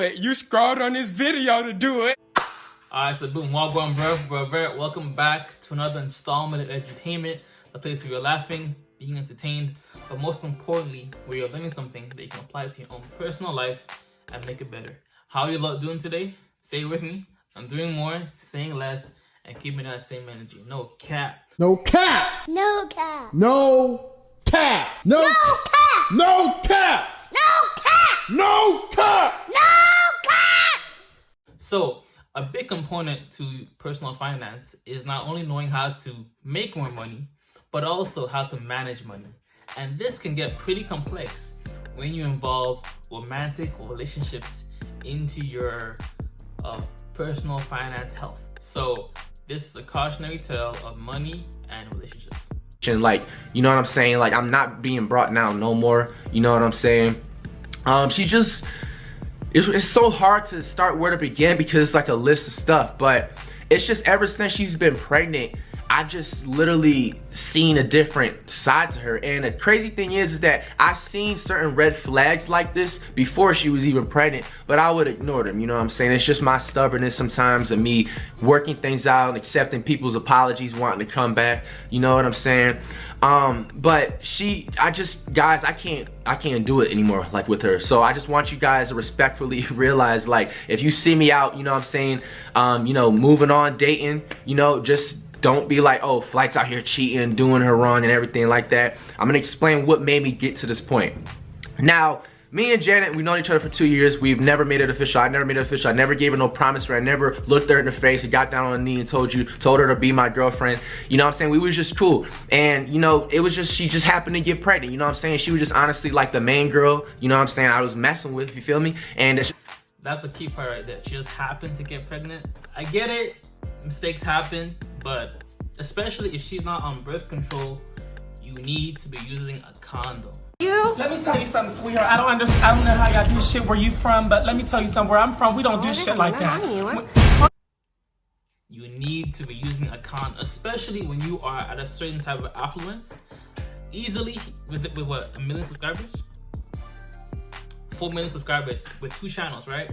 it. You scrolled on this video to do it. Alright, so boom, welcome, bro. Welcome back to another installment of Edutainment, a place where you're laughing, being entertained, but most importantly, where you're learning something that you can apply to your own personal life and make it better. How are you lot doing today? Say it with me. I'm doing more, saying less, and keeping that same energy. No cap. No cap. No cap. No cap. No cap. No cap. No cap. No cap. No cap. So, a big component to personal finance is not only knowing how to make more money, but also how to manage money. And this can get pretty complex when you involve romantic relationships into your personal finance health. So this is a cautionary tale of money and relationships. And like, you know what I'm saying? Like, I'm not being brought down no more. You know what I'm saying? It's so hard to start where to begin because it's like a list of stuff, but it's just ever since she's been pregnant, I've just literally seen a different side to her. And the crazy thing is that I've seen certain red flags like this before she was even pregnant, but I would ignore them, you know what I'm saying? It's just my stubbornness sometimes and me working things out and accepting people's apologies, wanting to come back, you know what I'm saying? But guys, I can't do it anymore, like with her. So I just want you guys to respectfully realize, like, if you see me out, you know what I'm saying, you know, moving on, dating, you know, just don't be like, oh, Flight's out here cheating, doing her wrong and everything like that. I'm gonna explain what made me get to this point. Now, me and Janet, we've known each other for 2 years. We've never made it official. I never made it official. I never gave her no promise. I never looked her in the face and got down on a knee and told her to be my girlfriend. You know what I'm saying? We was just cool. And, you know, it was just, she just happened to get pregnant. You know what I'm saying? She was just honestly like the main girl, you know what I'm saying, I was messing with, you feel me? And that's the key part right there. She just happened to get pregnant. I get it. Mistakes happen. But especially if she's not on birth control, you need to be using a condom. Let me tell you something, sweetheart. I don't know how y'all do shit where you from, but let me tell you something. Where I'm from, we don't do shit like that. You need to be using a condom, especially when you are at a certain type of affluence. Easily, with what, 1 million subscribers? 4 million subscribers with 2 channels, right?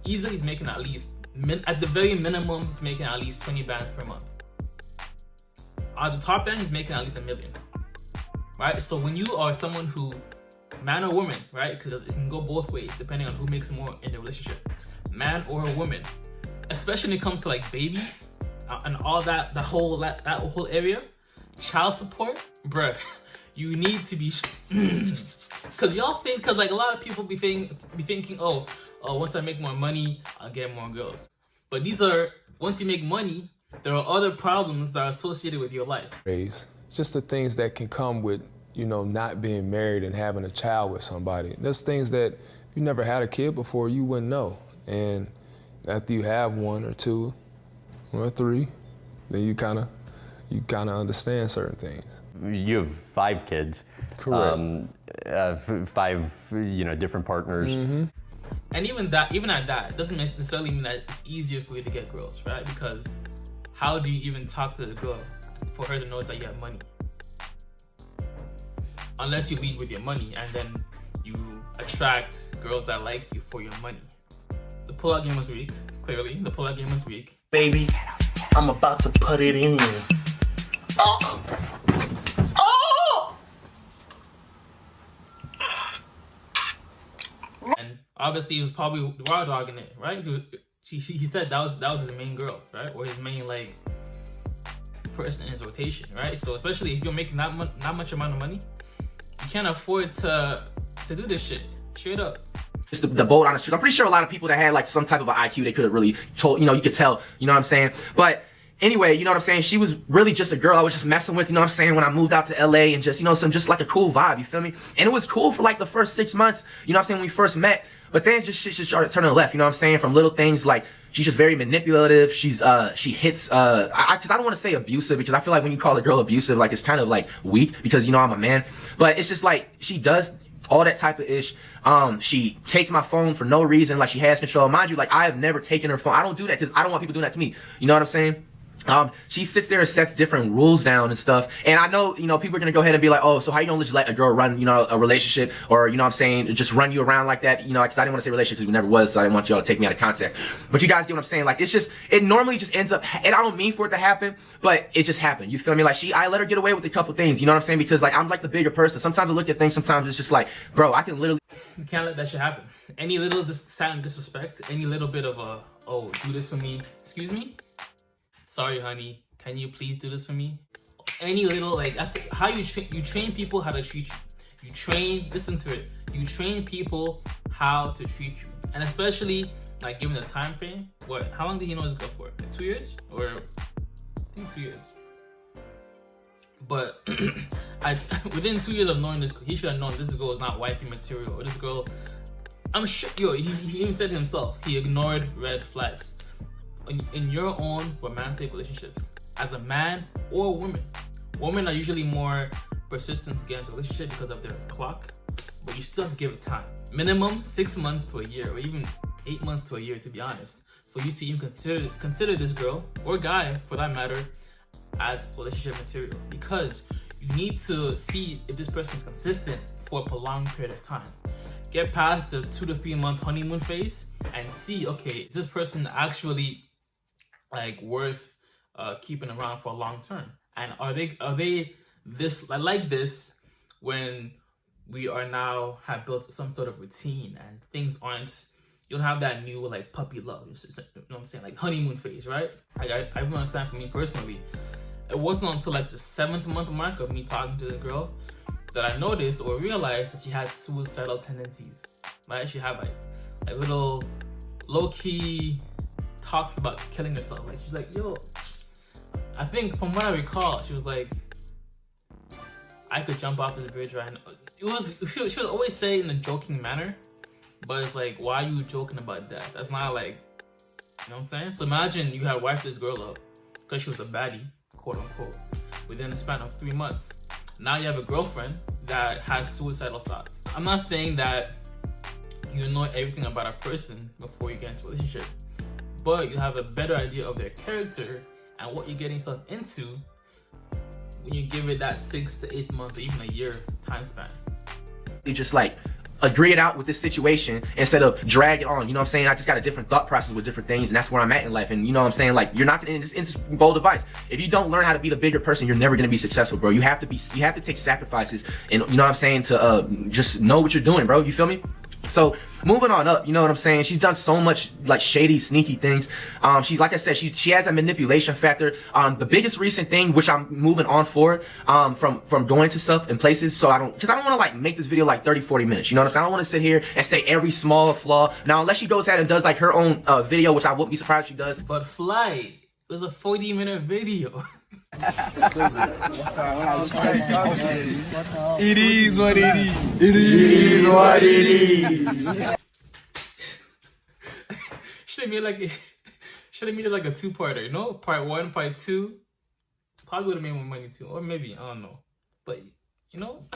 Easily he's making at least, at the very minimum, he's making at least 20 bands per month. At the top end, he's making at least 1 million. Right? So when you are someone who, man or woman, right? Because it can go both ways depending on who makes more in the relationship. Man or a woman. Especially when it comes to like babies and all that, that whole area. Child support, bruh. You need to be, cause y'all think, cause like a lot of people be thinking, oh, once I make more money, I'll get more girls. But these are, once you make money, there are other problems that are associated with your life. Just the things that can come with, you know, not being married and having a child with somebody. There's things that if you never had a kid before, you wouldn't know. And after you have 1 or 2 or 3, then you kind of understand certain things. You have 5 kids. Correct. 5, you know, different partners. Mm-hmm. And even at that, doesn't necessarily mean that it's easier for you to get girls, right? Because how do you even talk to the girl for her to know that you have money? Unless you lead with your money and then you attract girls that like you for your money. The pull-out game was weak, clearly. The pull-out game was weak. Baby, I'm about to put it in you. Oh! Oh! And obviously he was probably raw dogging it, right? He said that was his main girl, right? Or his main like person in his rotation, right? So especially if you're making not much amount of money, you can't afford to do this shit. Straight up. Just the bolt on the street. I'm pretty sure a lot of people that had like some type of an IQ, they could have really told, you know, you could tell, you know what I'm saying? But anyway, you know what I'm saying? She was really just a girl I was just messing with, you know what I'm saying? When I moved out to LA and just, you know, just like a cool vibe, you feel me? And it was cool for like the first 6 months, you know what I'm saying, when we first met. But then just shit started turning left, you know what I'm saying? From little things like, she's just very manipulative. she hits, cause I don't want to say abusive because I feel like when you call a girl abusive, like it's kind of like weak because, you know, I'm a man. But it's just like, she does all that type of ish. She takes my phone for no reason, like she has control. Mind you, like I have never taken her phone. I don't do that because I don't want people doing that to me. You know what I'm saying? She sits there and sets different rules down and stuff. And I know, you know, people are gonna go ahead and be like, oh, so how you gonna just let a girl run, you know, a relationship, or, you know what I'm saying, just run you around like that, you know, because I didn't want to say relationship because we never was, so I didn't want y'all to take me out of context. But you guys get what I'm saying. Like, it's just, it normally just ends up, and I don't mean for it to happen, but it just happened. You feel me? Like, I let her get away with a couple things, you know what I'm saying? Because, like, I'm like the bigger person. Sometimes I look at things, sometimes it's just like, bro, I can literally. You can't let that shit happen. Any little silent disrespect, any little bit of oh, do this for me, excuse me? Sorry, honey. Can you please do this for me? Any little, like, that's how you train people how to treat you. Listen to it. You train people how to treat you. And especially, like, given the time frame, how long did he know this girl for? Like 2 years? Or, I think 2 years. But, within 2 years of knowing this, he should have known this girl is not wifey material. Or this girl, I'm sure, he even said himself, he ignored red flags. In your own romantic relationships, as a man or a woman. Women are usually more persistent to get into a relationship because of their clock, but you still have to give it time. Minimum 6 months to a year, or even 8 months to a year, to be honest, for you to even consider this girl, or guy for that matter, as relationship material. Because you need to see if this person is consistent for a prolonged period of time. Get past the 2 to 3 month honeymoon phase and see, okay, is this person actually like worth keeping around for a long term, and are they this like this when we are now have built some sort of routine and things aren't, you don't have that new like puppy love, you know what I'm saying, like honeymoon phase, right? I understand. For me personally, it wasn't until like the 7th month mark of me talking to the girl that I noticed or realized that she had suicidal tendencies, right? She had like little low-key talks about killing herself. Like, she's like, yo, I think from what I recall, she was like, I could jump off this bridge right now. She would always say in a joking manner, but it's like, why are you joking about that? That's not like, you know what I'm saying? So imagine you had wiped this girl up because she was a baddie, quote unquote, within the span of 3 months. Now you have a girlfriend that has suicidal thoughts. I'm not saying that you know everything about a person before you get into a relationship, but you have a better idea of their character and what you're getting yourself into when you give it that 6 to 8 months or even a year time span. You just like agree it out with this situation instead of drag it on, you know what I'm saying? I just got a different thought process with different things, and that's where I'm at in life. And you know what I'm saying? Like, you're not gonna, it's bold advice. If you don't learn how to be the bigger person, you're never gonna be successful, bro. You have to take sacrifices, and you know what I'm saying, to just know what you're doing, bro. You feel me? So moving on up, you know what I'm saying? She's done so much like shady, sneaky things. She, like I said, she has a manipulation factor. The biggest recent thing, which I'm moving on for, from going to stuff and places, so because I don't want to like make this video like 30-40 minutes. You know what I'm saying? I don't want to sit here and say every small flaw. Now, unless she goes ahead and does like her own video, which I wouldn't be surprised if she does. But Flight, it was a 40-minute video. It is what it is. It is what it is. Should have made it like a two-parter, you know? Part 1, part 2. Probably would have made more money too, or maybe, I don't know. But you know,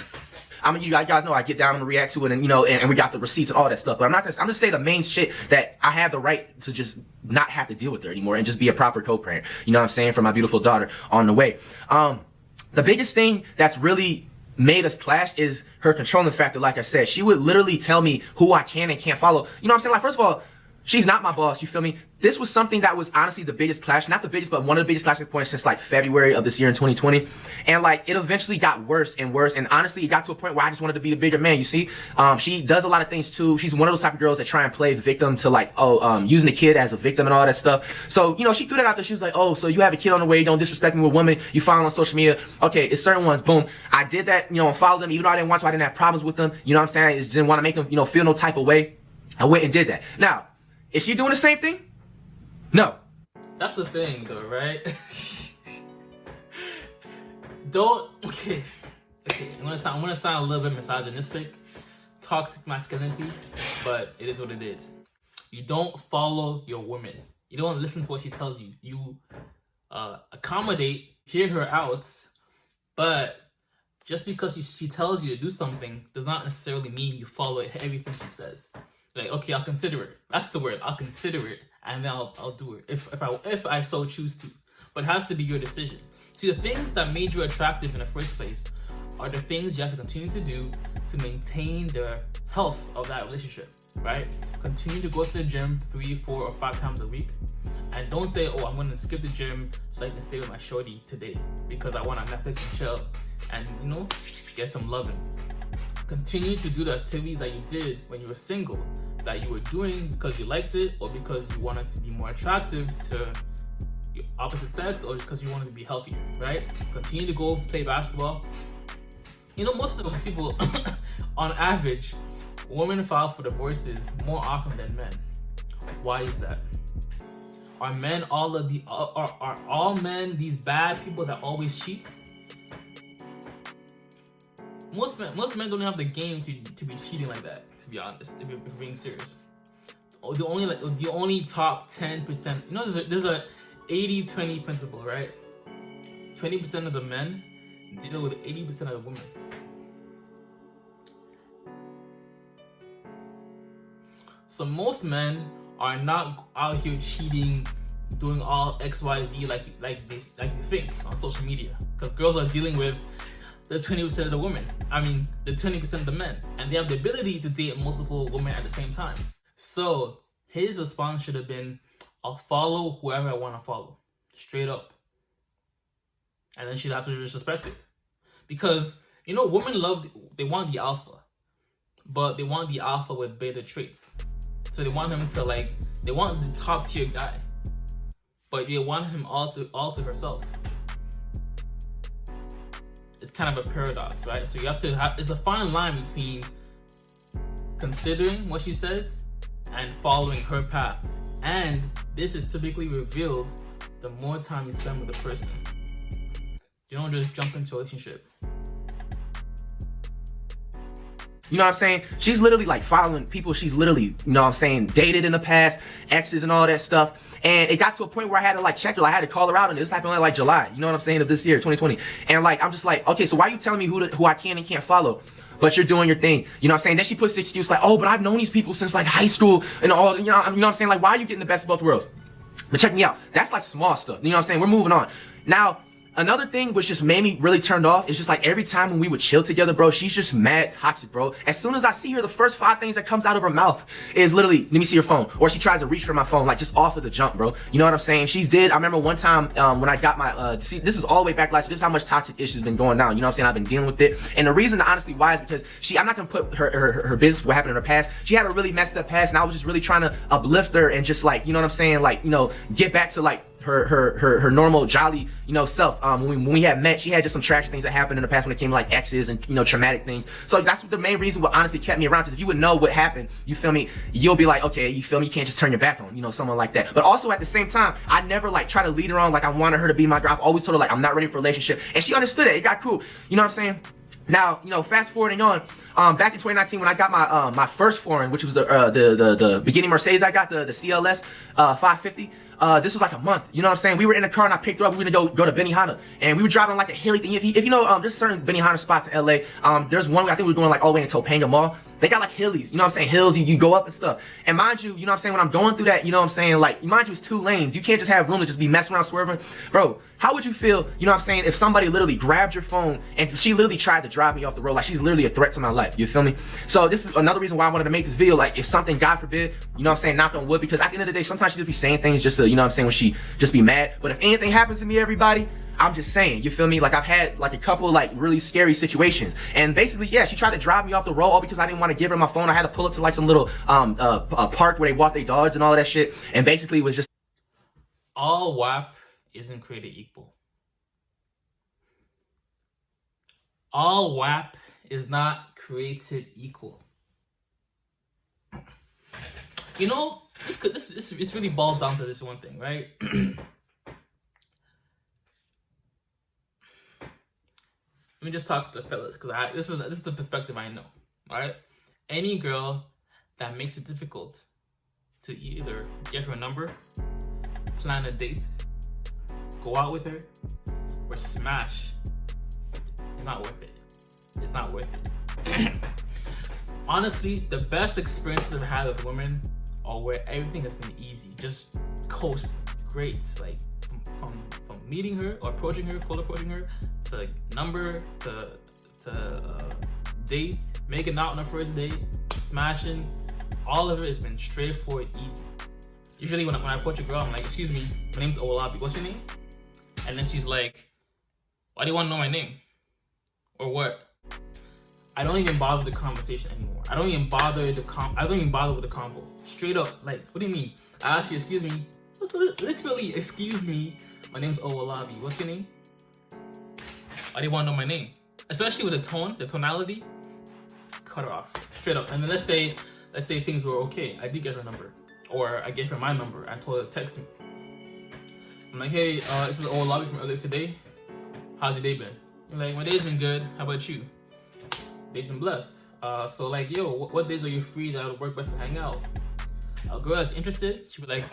I mean, you guys know I get down and react to it, and you know, and we got the receipts and all that stuff. But I'm just saying the main shit that I have the right to just not have to deal with her anymore and just be a proper co-parent. You know what I'm saying? For my beautiful daughter on the way. The biggest thing that's really made us clash is her controlling factor. Like I said, she would literally tell me who I can and can't follow. You know what I'm saying? Like, first of all, she's not my boss, you feel me? This was something that was honestly the biggest clash, not the biggest, but one of the biggest clashing points since like February of this year in 2020. And like, it eventually got worse and worse. And honestly, it got to a point where I just wanted to be the bigger man, you see? She does a lot of things too. She's one of those type of girls that try and play the victim to like, using the kid as a victim and all that stuff. So, you know, she threw that out there. She was like, oh, so you have a kid on the way, you don't disrespect me with women, you follow on social media. Okay, it's certain ones, boom. I did that, you know, and followed them, even though I didn't want to, I didn't have problems with them. You know what I'm saying? I just didn't want to make them, you know, feel no type of way. I went and did that. Now, is she doing the same thing? No. That's the thing though, right? Okay. I'm gonna sound a little bit misogynistic, toxic masculinity, but it is what it is. You don't follow your woman. You don't listen to what she tells you. You accommodate, hear her out, but just because she tells you to do something does not necessarily mean you follow everything she says. Like, okay, I'll consider it. That's the word. I'll consider it, and then I'll do it if I so choose to. but it has to be your decision. See, the things that made you attractive in the first place are the things you have to continue to do to maintain the health of that relationship, right? Continue to go to the gym 3, 4, or 5 times a week. And don't say, oh, I'm gonna skip the gym so I can stay with my shorty today because I want to Netflix and chill and, you know, get some loving. Continue to do the activities that you did when you were single, that you were doing because you liked it or because you wanted to be more attractive to your opposite sex or because you wanted to be healthy, right? Continue to go play basketball. You know, most of the people, on average, women file for divorces more often than men. Why is that? Are men are all men these bad people that always cheat? Most men don't have the game to be cheating like that, to be honest, if we're being serious. The only top 10%, you know, there's a 80-20 principle, right? 20% of the men deal with 80% of the women. So most men are not out here cheating, doing all XYZ like you think on social media, because girls are dealing with the 20% of the women. I mean, the 20% of the men, and they have the ability to date multiple women at the same time. So his response should have been, I'll follow whoever I want to follow, straight up. And then she'd have to just respect it. Because, you know, women they want the alpha, but they want the alpha with beta traits. So they want him to they want the top tier guy, but they want him all to herself. It's kind of a paradox, right? So you have to it's a fine line between considering what she says and following her path. And this is typically revealed the more time you spend with the person. You don't just jump into a relationship. You know what I'm saying? She's literally like following people she's literally, you know what I'm saying, dated in the past, exes and all that stuff. And it got to a point where I had to like check her. I had to call her out, and this happened like July, you know what I'm saying, of this year, 2020. And like, I'm just like, okay, so why are you telling me who I can and can't follow? But you're doing your thing, you know what I'm saying? Then she puts the excuse like, oh, but I've known these people since like high school and all, you know what I'm saying? Like, why are you getting the best of both worlds? But check me out. That's like small stuff, you know what I'm saying? We're moving on. Now, another thing which just made me really turned off is just like every time when we would chill together, bro, she's just mad toxic, bro. As soon as I see her, the first 5 things that comes out of her mouth is literally, let me see your phone. Or she tries to reach for my phone, like just off of the jump, bro. You know what I'm saying? I remember one time when I got my, see, this is all the way back last year. This is how much toxic issues been going down. You know what I'm saying? I've been dealing with it. And the reason, honestly, why is because I'm not gonna put her business, what happened in her past. She had a really messed up past, and I was just really trying to uplift her and just like, you know what I'm saying? Like, you know, get back to like her normal jolly, you know, self. When we had met, she had just some tragic things that happened in the past when it came to like exes and, you know, traumatic things. So that's the main reason what honestly kept me around, because if you would know what happened, you feel me, you'll be like, okay, you feel me, you can't just turn your back on, you know, someone like that. But also at the same time, I never like try to lead her on like I wanted her to be my girl. I've always told her like I'm not ready for a relationship, and she understood it. It got cool, you know what I'm saying? Now, you know, fast forwarding on, back in 2019 when I got my my first foreign, which was the beginning Mercedes, I got the CLS 550. This was like a month, you know what I'm saying? We were in the car and I picked her up. We were gonna go to Benihana, and we were driving like a hilly thing. If you know, there's certain Benihana spots in LA. There's one I think we were going like all the way in Topanga Mall. They got like hillies, you know what I'm saying? Hills, you go up and stuff. And mind you, you know what I'm saying, when I'm going through that, you know what I'm saying, like, mind you, it's 2 lanes. You can't just have room to just be messing around swerving. Bro, how would you feel, you know what I'm saying, if somebody literally grabbed your phone and she literally tried to drive me off the road? Like, she's literally a threat to my life, you feel me? So this is another reason why I wanted to make this video. Like, if something, God forbid, you know what I'm saying, knock on wood, because at the end of the day, sometimes she just be saying things just to, you know what I'm saying, when she just be mad. But if anything happens to me, everybody, I'm just saying, you feel me? Like, I've had like a couple like really scary situations, and basically, yeah, she tried to drive me off the road all because I didn't want to give her my phone. I had to pull up to like some little park where they walk their dogs and all that shit, and basically it was just all WAP isn't created equal. All WAP is not created equal. You know, this really boils down to this one thing, right? Let me just talk to the fellas, because this is the perspective I know, right? Any girl that makes it difficult to either get her number, plan a date, go out with her, or smash, it's not worth it. It's not worth it. Honestly, the best experiences I've had with women are where everything has been easy. Just coast, great, like from meeting her or approaching her, cold approaching her, to like number, to dates, making out on the first date, smashing, all of it has been straightforward, easy. Usually when I approach a girl, I'm like, excuse me, my name's Owolabby, what's your name? And then she's like, why do you want to know my name? Or what? I don't even bother with the conversation anymore. I don't even bother with the convo. Straight up, like, what do you mean? I ask you, excuse me, literally, excuse me, my name's Owolabby, what's your name? Why do you want to know my name? Especially with the tonality, cut her off, straight up. And then let's say things were okay. I did get her number, or I gave her my number. I told her to text me. I'm like, hey, this is Owolabby from earlier today. How's your day been? You're like, my day's been good. How about you? Day's been blessed. So like, yo, what days are you free that would work best to hang out? A girl that's interested, she'd be like,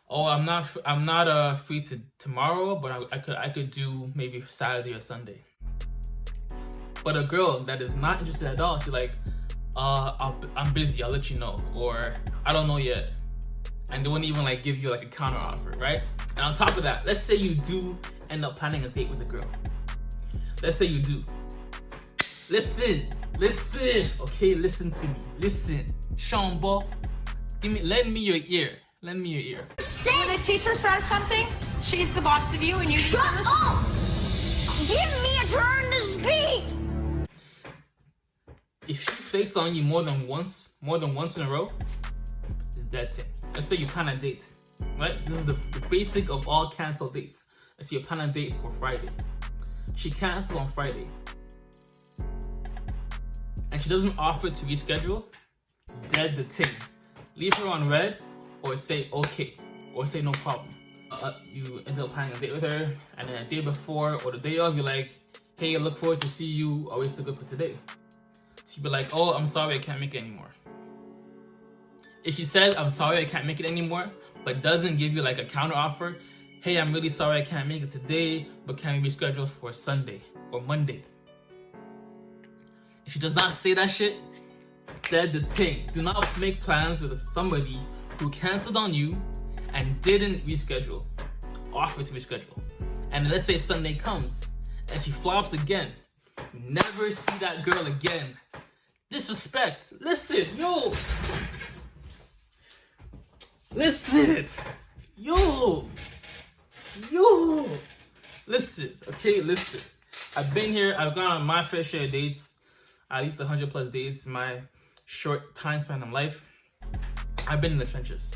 oh, I'm not free tomorrow, but I could do maybe Saturday or Sunday. But a girl that is not interested at all, she's like, I'm busy, I'll let you know, or I don't know yet. And they wouldn't even like give you like a counter offer, right? And on top of that, let's say you do end up planning a date with the girl. Let's say you do. Listen, okay, listen to me. Listen, Shombo, lend me your ear. Lend me your ear. When a teacher says something, she's the boss of you and you Shut up! Give me a turn to speak! If she flakes on you more than once in a row, it's dead thing. Let's say you plan a date, right? This is the basic of all canceled dates. Let's say you plan a date for Friday. She cancels on Friday. And she doesn't offer to reschedule, dead the thing. Leave her on red, or say okay, or say no problem. You end up planning a date with her, and then a day before or the day of, you're like, hey, I look forward to see you, always so good for today. She'd be like, oh, I'm sorry, I can't make it anymore. If she says, I'm sorry, I can't make it anymore, but doesn't give you like a counter offer, hey, I'm really sorry I can't make it today, but can we reschedule for Sunday or Monday? If she does not say that shit, dead the thing. Do not make plans with somebody who canceled on you and didn't reschedule, offer to reschedule. And let's say Sunday comes and she flops again. Never see that girl again. Disrespect. Listen, yo. Listen. Yo. Listen, okay, listen. I've been here, I've gone on my fair share of dates, at least 100+ dates in my short time span of life. I've been in the trenches.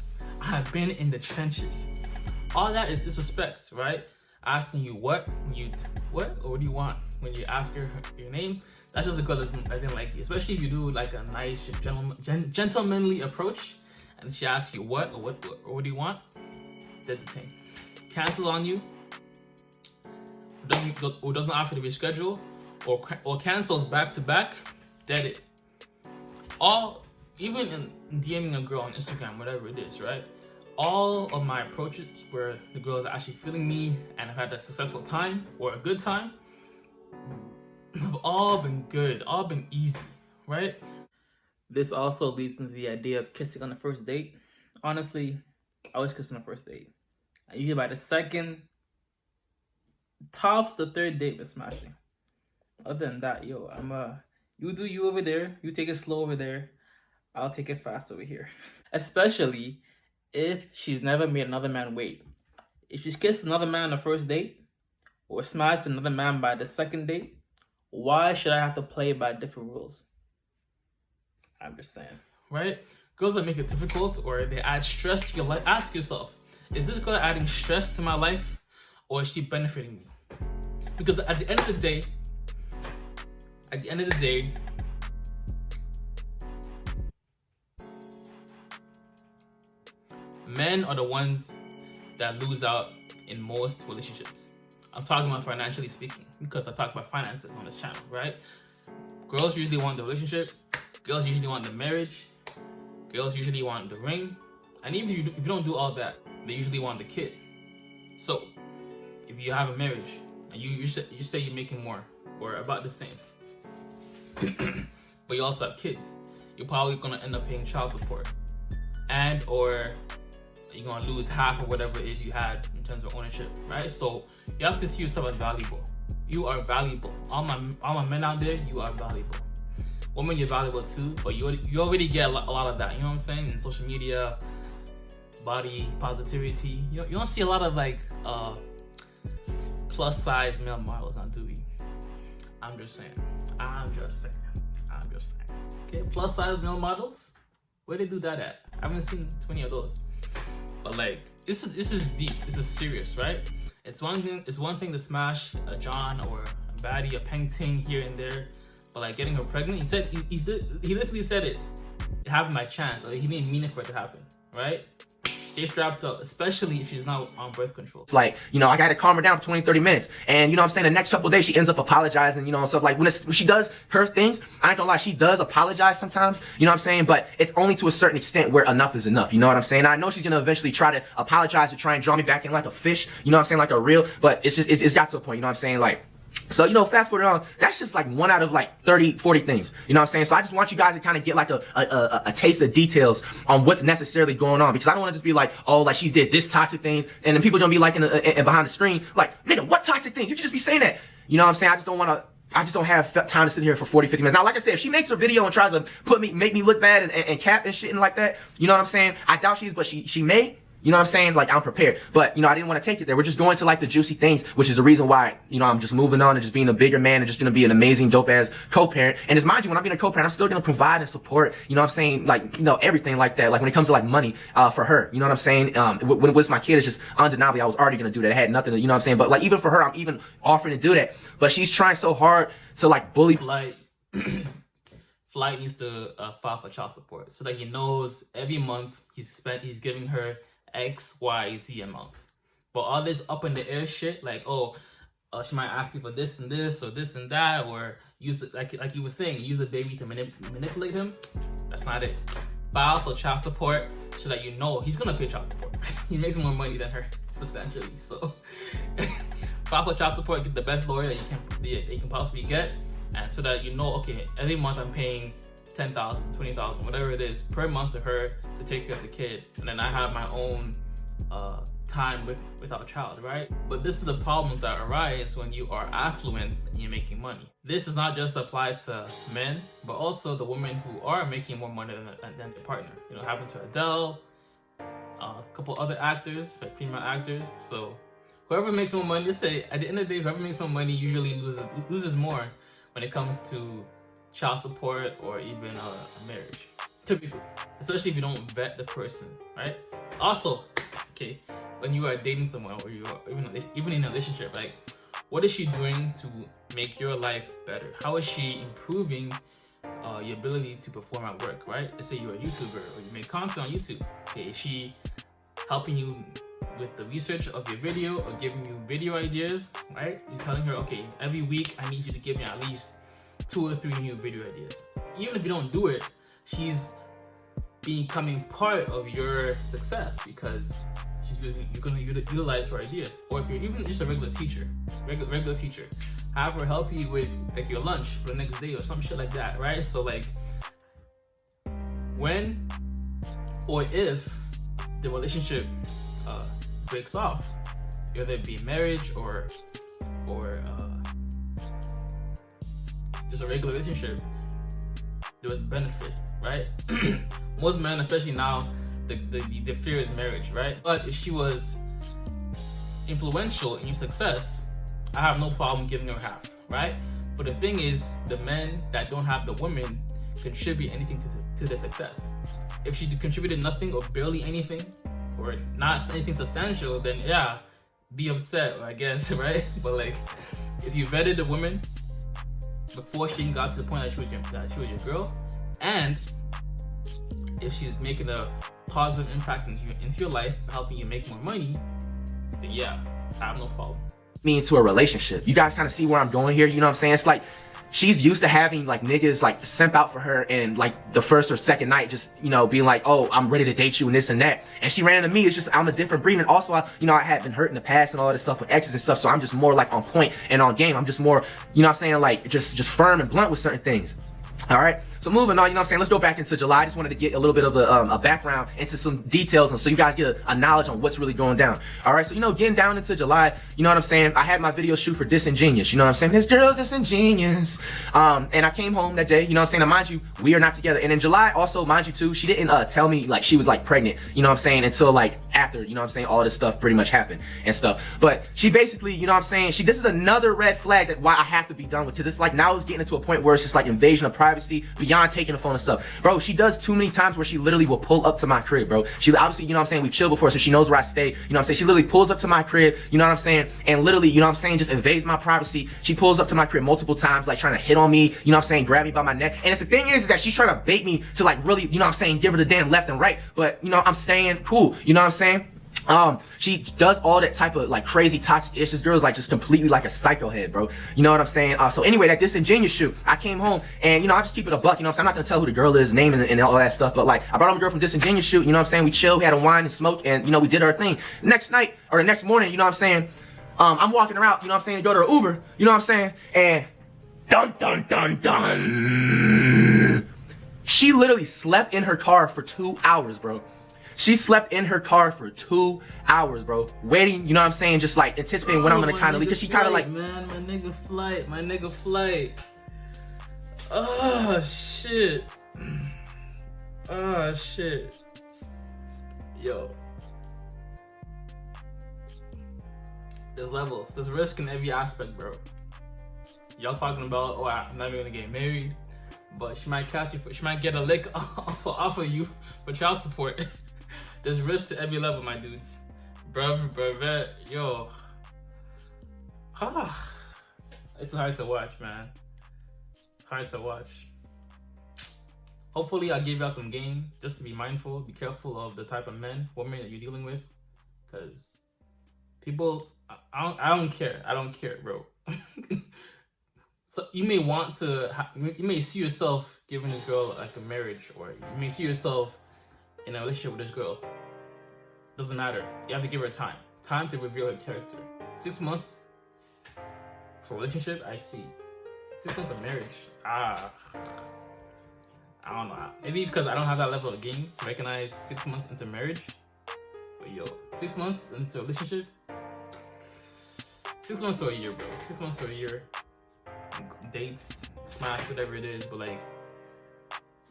All that is disrespect, right? Asking you what, or what do you want when you ask her your name. That's just a girl that didn't like you, especially if you do like a nice gentlemanly approach, and she asks you what or what do you want. Dead the thing. Cancels on you, doesn't offer to reschedule, or cancels back to back. Dead it. Even in DMing a girl on Instagram, whatever it is, right? All of my approaches where the girl is actually feeling me and I've had a successful time or a good time have all been good, all been easy, right? This also leads into the idea of kissing on the first date. Honestly, I always kiss on the first date. Usually by the second, tops the third date with smashing. Other than that, yo, you do you over there, you take it slow over there, I'll take it fast over here. Especially if she's never made another man wait. If she's kissed another man on the first date, or smashed another man by the second date, why should I have to play by different rules? I'm just saying, right? Girls that make it difficult or they add stress to your life, ask yourself, is this girl adding stress to my life, or is she benefiting me? Because at the end of the day, men are the ones that lose out in most relationships. I'm talking about financially speaking, because I talk about finances on this channel, right? Girls usually want the relationship, girls usually want the marriage, girls usually want the ring, and even if you don't do all that, they usually want the kid. So, if you have a marriage, and you say you're making more, or about the same, but you also have kids, you're probably gonna end up paying child support, and or you're gonna lose half of whatever it is you had in terms of ownership, right? So you have to see yourself as valuable. You are valuable. All my men out there, you are valuable. Women, you're valuable too, but you already get a lot of that. You know what I'm saying? In social media, body positivity. You don't see a lot of like plus size male models on TV. I'm just saying. Okay, plus size male models. Where they do that at? I haven't seen 20 of those. But like, this is deep. This is serious, right? It's one thing to smash a John or a baddie, a Peng Ting here and there, but like getting her pregnant, he literally said it happened by chance. Like, he didn't mean it for it to happen, right? Stay strapped up, especially if she's not on birth control. It's like, you know, I gotta calm her down for 20, 30 minutes. And you know what I'm saying, the next couple of days she ends up apologizing, you know, and stuff. Like when she does her things, I ain't gonna lie, she does apologize sometimes, you know what I'm saying? But it's only to a certain extent where enough is enough, you know what I'm saying? I know she's gonna eventually try to apologize to try and draw me back in like a fish, you know what I'm saying, like a reel, but it's got to a point, you know what I'm saying? Like, so, you know, fast forward on, that's just like 1 out of like 30, 40 things. You know what I'm saying? So I just want you guys to kind of get like a taste of details on what's necessarily going on. Because I don't want to just be like, oh, like she did this toxic things. And then people are going to be like in behind the screen, like, nigga, what toxic things? You can just be saying that. You know what I'm saying? I just don't have time to sit here for 40, 50 minutes. Now, like I said, if she makes a video and tries to make me look bad and cap and shit and like that, you know what I'm saying? I doubt she is, but she may. You know what I'm saying? Like, I'm prepared. But, you know, I didn't want to take it there. We're just going to, like, the juicy things, which is the reason why, you know, I'm just moving on and just being a bigger man and just going to be an amazing, dope-ass co-parent. And as mind you, when I'm being a co-parent, I'm still going to provide and support, you know what I'm saying? Like, you know, everything like that. Like, when it comes to, like, money for her. You know what I'm saying? When it was my kid, it's just undeniably I was already going to do that. I had nothing to, you know what I'm saying? But, like, even for her, I'm even offering to do that. But she's trying so hard to, like, bully. Flight needs to file for child support so that he knows every month he's giving her X, Y, Z amounts. But all this up in the air shit, like, oh, she might ask you for this and this or this and that, or use it, like you were saying, use the baby to manipulate him. That's not it. File for child support so that you know he's gonna pay child support. He makes more money than her substantially. So file for child support, get the best lawyer that you can possibly get, and so that you know, okay, every month I'm paying $10,000, $20,000, whatever it is per month to her to take care of the kid, and then I have my own time without a child, right? But this is the problems that arise when you are affluent and you're making money. This does not just apply to men, but also the women who are making more money than their partner. You know, happened to Adele, a couple other actors, like female actors. So whoever makes more money, let's say at the end of the day, whoever makes more money usually loses more when it comes to child support or even a marriage, typically, especially if you don't vet the person, right? Also, okay, when you are dating someone or you are even in a relationship, like, what is she doing to make your life better? How is she improving your ability to perform at work, right? Let's say you're a YouTuber or you make content on YouTube. Okay, is she helping you with the research of your video or giving you video ideas, right? You're telling her, okay, every week I need you to give me at least 2 or 3 new video ideas. Even if you don't do it, she's becoming part of your success because you're going to utilize her ideas. Or if you're even just a regular teacher, have her help you with like your lunch for the next day or some shit like that, right? So like, when or if the relationship breaks off, whether it be marriage or just a regular relationship, there was benefit, right? Most men, especially now, the fear is marriage, right? But if she was influential in your success, I have no problem giving her half, right? But the thing is, the men that don't have the women contribute anything to their success. If she contributed nothing or barely anything, or not anything substantial, then yeah, be upset, I guess, right? But like, if you vetted the woman before she got to the point that she was your girl, and if she's making a positive impact into your life, helping you make more money, then yeah, I have no problem. Me into a relationship. You guys kind of see where I'm going here, you know what I'm saying? It's like, she's used to having like niggas like simp out for her and like the first or second night just, you know, being like, oh, I'm ready to date you and this and that. And she ran into me. It's just, I'm a different breed. And also, I had been hurt in the past and all this stuff with exes and stuff. So I'm just more like on point and on game. I'm just more, you know what I'm saying? Like just firm and blunt with certain things. All right. So moving on, you know what I'm saying? Let's go back into July. I just wanted to get a little bit of a background into some details, and so you guys get a knowledge on what's really going down. All right, so you know, getting down into July, you know what I'm saying? I had my video shoot for Disingenuous. You know what I'm saying? This girl's disingenuous. And I came home that day. You know what I'm saying? And mind you, we are not together. And in July, also, mind you too, she didn't tell me like she was like pregnant. You know what I'm saying? Until like after, you know what I'm saying? All this stuff pretty much happened and stuff. But she basically, you know what I'm saying? This is another red flag that why I have to be done with, because it's like now it's getting into a point where it's just like invasion of privacy beyond taking the phone and stuff. Bro, she does too many times where she literally will pull up to my crib, bro. She obviously, you know what I'm saying, we've chilled before, so she knows where I stay. You know what I'm saying? She literally pulls up to my crib, you know what I'm saying, and literally, you know what I'm saying, just invades my privacy. She pulls up to my crib multiple times, like trying to hit on me, you know what I'm saying, grab me by my neck. And it's the thing is that she's trying to bait me to like really, you know what I'm saying, give her the damn left and right. But, you know, I'm staying cool, you know what I'm saying? She does all that type of like crazy toxic ish. This girl's like just completely like a psycho head, bro. You know what I'm saying? So anyway, that Disingenuous shoot, I came home and, you know, I just keep it a buck, you know what I'm saying? I'm not gonna tell who the girl is, name and all that stuff, but like I brought home a girl from Disingenuous shoot, you know what I'm saying? We chilled, we had a wine and smoked, and, you know, we did our thing. Next night, or the next morning, you know what I'm saying? I'm walking around, you know what I'm saying, to go to her Uber, you know what I'm saying? And dun dun dun dun. She literally slept in her car for 2 hours, bro. She slept in her car for 2 hours, bro. Waiting, you know what I'm saying? Just like anticipating when I'm gonna kind of leave. Cause she kind of like, man, my nigga flight. Oh shit. Oh shit. Yo. There's levels. There's risk in every aspect, bro. Y'all talking about, oh, I'm not even gonna get married, but she might catch you. She might get a lick off of you for child support. There's risk to every level, my dudes. Bruh, yo. It's hard to watch, man. It's hard to watch. Hopefully, I gave y'all some game just to be mindful, be careful of the type of women that you're dealing with. Because people, I don't care. I don't care, bro. So you may want to, you may see yourself giving this girl like a marriage, or you may see yourself in a relationship with this girl. Doesn't matter. You have to give her time. Time to reveal her character. 6 months for a relationship, I see. 6 months of marriage, I don't know. Maybe because I don't have that level of game to recognize 6 months into marriage. But yo, 6 months into a relationship, 6 months to a year, bro. 6 months to a year. Dates, smash, whatever it is, but like,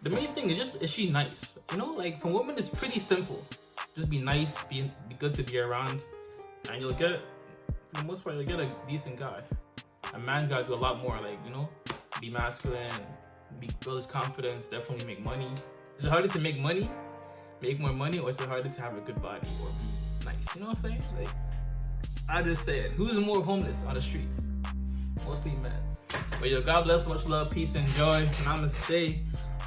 the main thing is she nice? You know, like for women, it's pretty simple. Just be nice, be good to be around, and you'll get, for the most part, you'll get a decent guy. A man gotta do a lot more, like, you know, be masculine, build his confidence, definitely make money. Is it harder to make money, make more money, or is it harder to have a good body or be nice? You know what I'm saying? Like, I just said, who's more homeless on the streets? Mostly men. But yo, God bless, much love, peace, and joy. Namaste.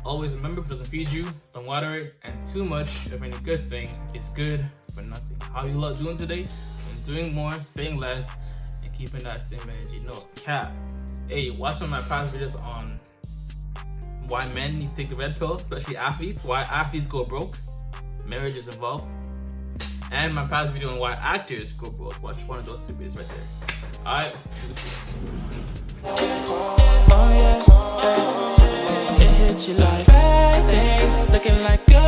Always remember, if it doesn't feed you, don't water it. And too much of any good thing is good for nothing. How you love doing today? Is doing more, saying less, and keeping that same energy. No cap. Hey, watch some of my past videos on why men need to take the red pill, especially athletes. Why athletes go broke. Marriage is involved. And my past video on why actors go broke. Watch one of those two videos right there. Alright, it hit you like bad thing, looking like good.